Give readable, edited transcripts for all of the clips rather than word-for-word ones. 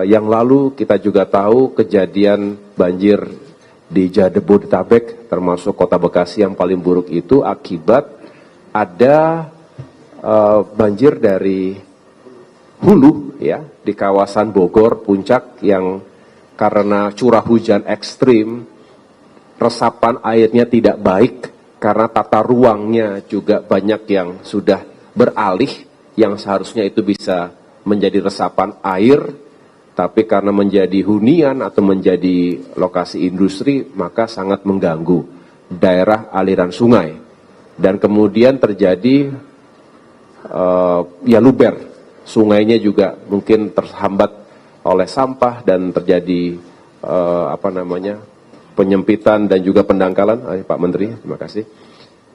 Yang lalu kita juga tahu kejadian banjir di Jabodetabek, termasuk kota Bekasi yang paling buruk itu akibat ada banjir dari hulu ya di kawasan Bogor Puncak yang karena curah hujan ekstrim, resapan airnya tidak baik karena tata ruangnya juga banyak yang sudah beralih yang seharusnya itu bisa menjadi resapan air, tapi karena menjadi hunian atau menjadi lokasi industri maka sangat mengganggu daerah aliran sungai dan kemudian terjadi ya luber, sungainya juga mungkin terhambat oleh sampah dan terjadi penyempitan dan juga pendangkalan. Pak Menteri, terima kasih.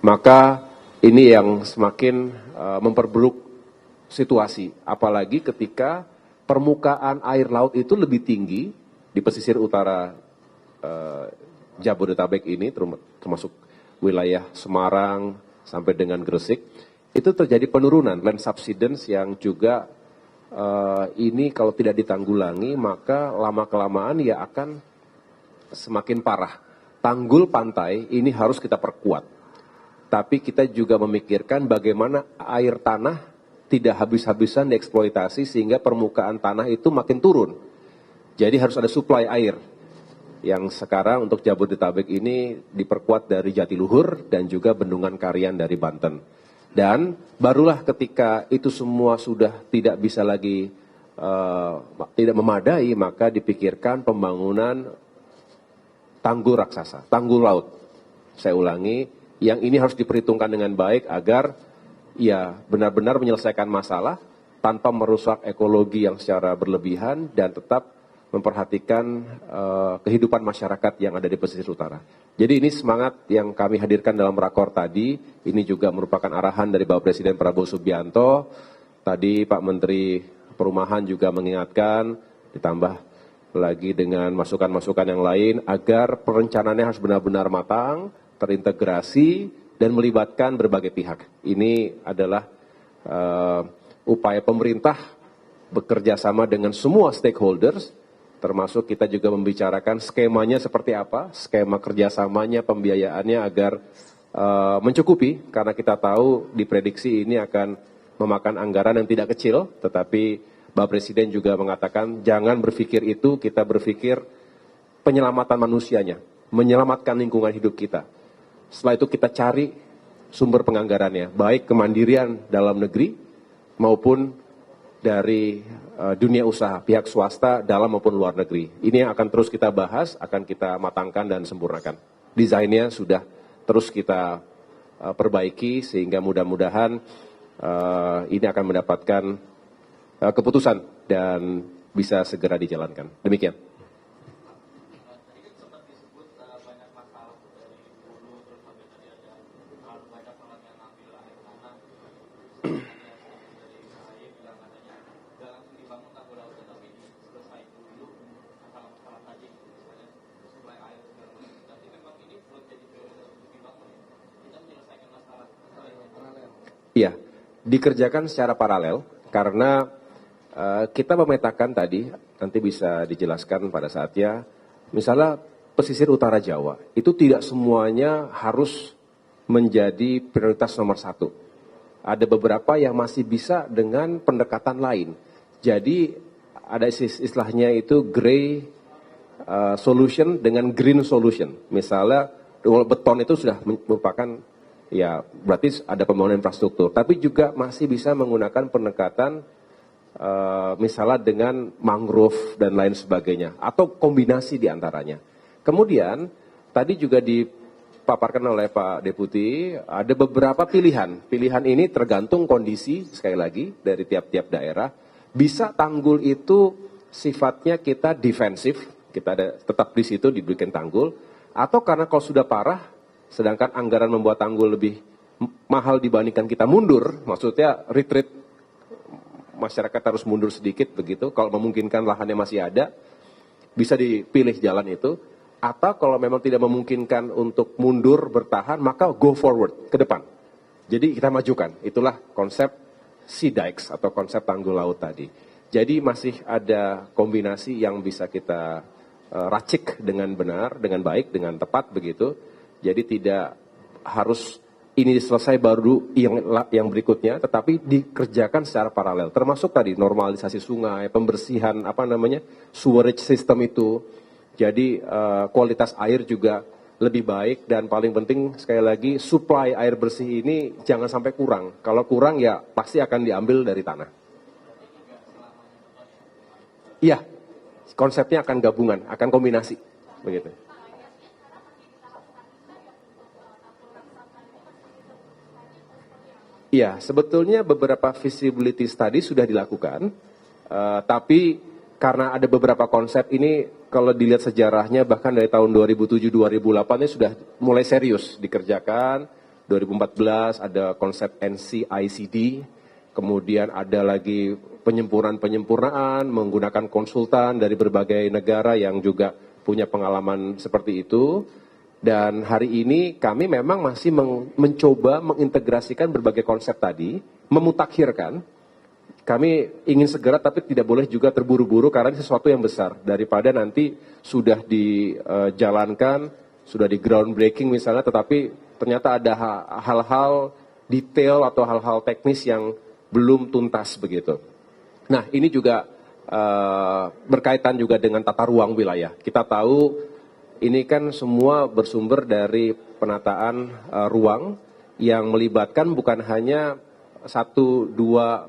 Maka ini yang semakin memperburuk situasi, apalagi ketika permukaan air laut itu lebih tinggi di pesisir utara Jabodetabek ini, termasuk wilayah Semarang sampai dengan Gresik, itu terjadi penurunan land subsidence yang juga ini kalau tidak ditanggulangi maka lama-kelamaan ya akan semakin parah. Tanggul pantai ini harus kita perkuat. Tapi kita juga memikirkan bagaimana air tanah tidak habis-habisan dieksploitasi sehingga permukaan tanah itu makin turun. Jadi harus ada suplai air. Yang sekarang untuk Jabodetabek ini diperkuat dari Jatiluhur dan juga Bendungan Karian dari Banten. Dan barulah ketika itu semua sudah tidak bisa lagi tidak memadai, maka dipikirkan pembangunan tanggul raksasa, tanggul laut. Saya ulangi, yang ini harus diperhitungkan dengan baik agar ya benar-benar menyelesaikan masalah tanpa merusak ekologi yang secara berlebihan dan tetap memperhatikan kehidupan masyarakat yang ada di pesisir utara. Jadi ini semangat yang kami hadirkan dalam rakor tadi, ini juga merupakan arahan dari Bapak Presiden Prabowo Subianto. Tadi Pak Menteri Perumahan juga mengingatkan, ditambah lagi dengan masukan-masukan yang lain, agar perencanaannya harus benar-benar matang, terintegrasi, dan melibatkan berbagai pihak. Ini adalah upaya pemerintah bekerja sama dengan semua stakeholders, termasuk kita juga membicarakan skemanya seperti apa, skema kerjasamanya, pembiayaannya agar mencukupi, karena kita tahu diprediksi ini akan memakan anggaran yang tidak kecil, tetapi Bapak Presiden juga mengatakan jangan berpikir itu, kita berpikir penyelamatan manusianya, menyelamatkan lingkungan hidup kita. Setelah itu kita cari sumber penganggarannya, baik kemandirian dalam negeri maupun dari dunia usaha, pihak swasta dalam maupun luar negeri. Ini yang akan terus kita bahas, akan kita matangkan dan sempurnakan. Desainnya sudah terus kita perbaiki sehingga mudah-mudahan ini akan mendapatkan keputusan dan bisa segera dijalankan. Demikian. Iya, dikerjakan secara paralel karena kita memetakan tadi, nanti bisa dijelaskan pada saatnya, misalnya pesisir utara Jawa, itu tidak semuanya harus menjadi prioritas nomor satu. Ada beberapa yang masih bisa dengan pendekatan lain. Jadi ada istilahnya itu gray solution dengan green solution. Misalnya beton itu sudah merupakan, ya berarti ada pembangunan infrastruktur, tapi juga masih bisa menggunakan pendekatan misalnya dengan mangrove dan lain sebagainya, atau kombinasi di antaranya. Kemudian tadi juga dipaparkan oleh Pak Deputi, ada beberapa pilihan. Pilihan ini tergantung kondisi, sekali lagi, dari tiap-tiap daerah. Bisa tanggul itu sifatnya kita defensif, kita ada tetap di situ diberikan tanggul, atau karena kalau sudah parah, sedangkan anggaran membuat tanggul lebih mahal dibandingkan kita mundur, maksudnya retreat, masyarakat harus mundur sedikit begitu, kalau memungkinkan lahannya masih ada, bisa dipilih jalan itu, atau kalau memang tidak memungkinkan untuk mundur bertahan, maka go forward, ke depan. Jadi kita majukan, itulah konsep sea dikes atau konsep tanggul laut tadi. Jadi masih ada kombinasi yang bisa kita racik dengan benar, dengan baik, dengan tepat begitu. Jadi tidak harus ini selesai baru yang berikutnya, tetapi dikerjakan secara paralel. Termasuk tadi normalisasi sungai, pembersihan sewerage system itu. Jadi kualitas air juga lebih baik, dan paling penting sekali lagi supply air bersih ini jangan sampai kurang. Kalau kurang ya pasti akan diambil dari tanah. Iya, konsepnya akan gabungan, akan kombinasi, begitu. Iya, sebetulnya beberapa feasibility study sudah dilakukan, tapi karena ada beberapa konsep ini, kalau dilihat sejarahnya bahkan dari tahun 2007-2008 ini sudah mulai serius dikerjakan. 2014 ada konsep NCICD, kemudian ada lagi penyempurnaan menggunakan konsultan dari berbagai negara yang juga punya pengalaman seperti itu. Dan hari ini kami memang masih mencoba mengintegrasikan berbagai konsep tadi, memutakhirkan. Kami ingin segera tapi tidak boleh juga terburu-buru karena ini sesuatu yang besar. Daripada nanti sudah dijalankan, sudah di groundbreaking misalnya, tetapi ternyata ada hal-hal detail atau hal-hal teknis yang belum tuntas begitu. Nah, ini juga berkaitan juga dengan tata ruang wilayah. Kita tahu ini kan semua bersumber dari penataan ruang yang melibatkan bukan hanya 1-2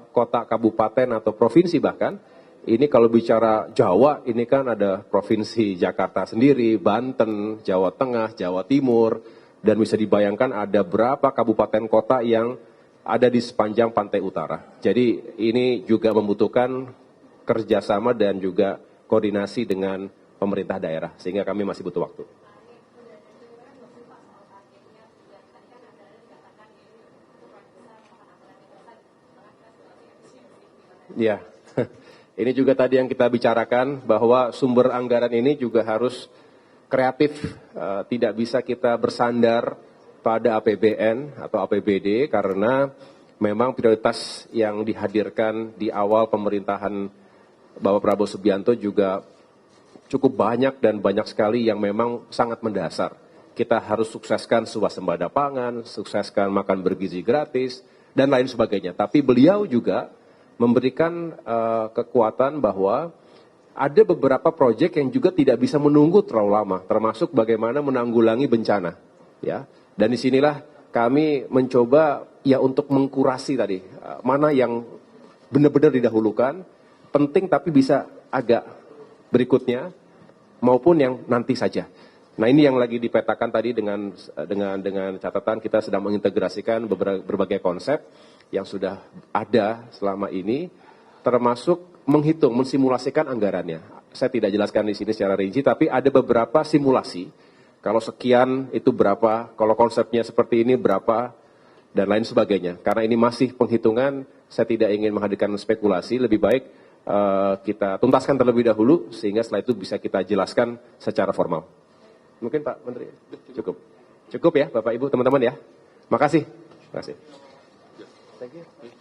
kota kabupaten atau provinsi bahkan. Ini kalau bicara Jawa, ini kan ada provinsi Jakarta sendiri, Banten, Jawa Tengah, Jawa Timur, dan bisa dibayangkan ada berapa kabupaten kota yang ada di sepanjang pantai utara. Jadi ini juga membutuhkan kerjasama dan juga koordinasi dengan pemerintah daerah, sehingga kami masih butuh waktu. Ya, ini juga tadi yang kita bicarakan, bahwa sumber anggaran ini juga harus kreatif, tidak bisa kita bersandar pada APBN atau APBD, karena memang prioritas yang dihadirkan di awal pemerintahan Bapak Prabowo Subianto juga cukup banyak dan banyak sekali yang memang sangat mendasar. Kita harus sukseskan swasembada pangan, sukseskan makan bergizi gratis, dan lain sebagainya. Tapi beliau juga memberikan kekuatan bahwa ada beberapa proyek yang juga tidak bisa menunggu terlalu lama, termasuk bagaimana menanggulangi bencana. Ya, dan disinilah kami mencoba ya untuk mengkurasi tadi, mana yang benar-benar didahulukan, penting tapi bisa agak berikutnya, maupun yang nanti saja. Nah, ini yang lagi dipetakan tadi dengan catatan kita sedang mengintegrasikan berbagai konsep yang sudah ada selama ini, termasuk menghitung, mensimulasikan anggarannya. Saya tidak jelaskan di sini secara rinci, tapi ada beberapa simulasi. Kalau sekian itu berapa, kalau konsepnya seperti ini berapa, dan lain sebagainya. Karena ini masih penghitungan, saya tidak ingin menghadirkan spekulasi, lebih baik kita tuntaskan terlebih dahulu, sehingga setelah itu bisa kita jelaskan secara formal. Mungkin Pak Menteri, cukup. Cukup ya Bapak Ibu, teman-teman ya. Makasih. Makasih. Thank you.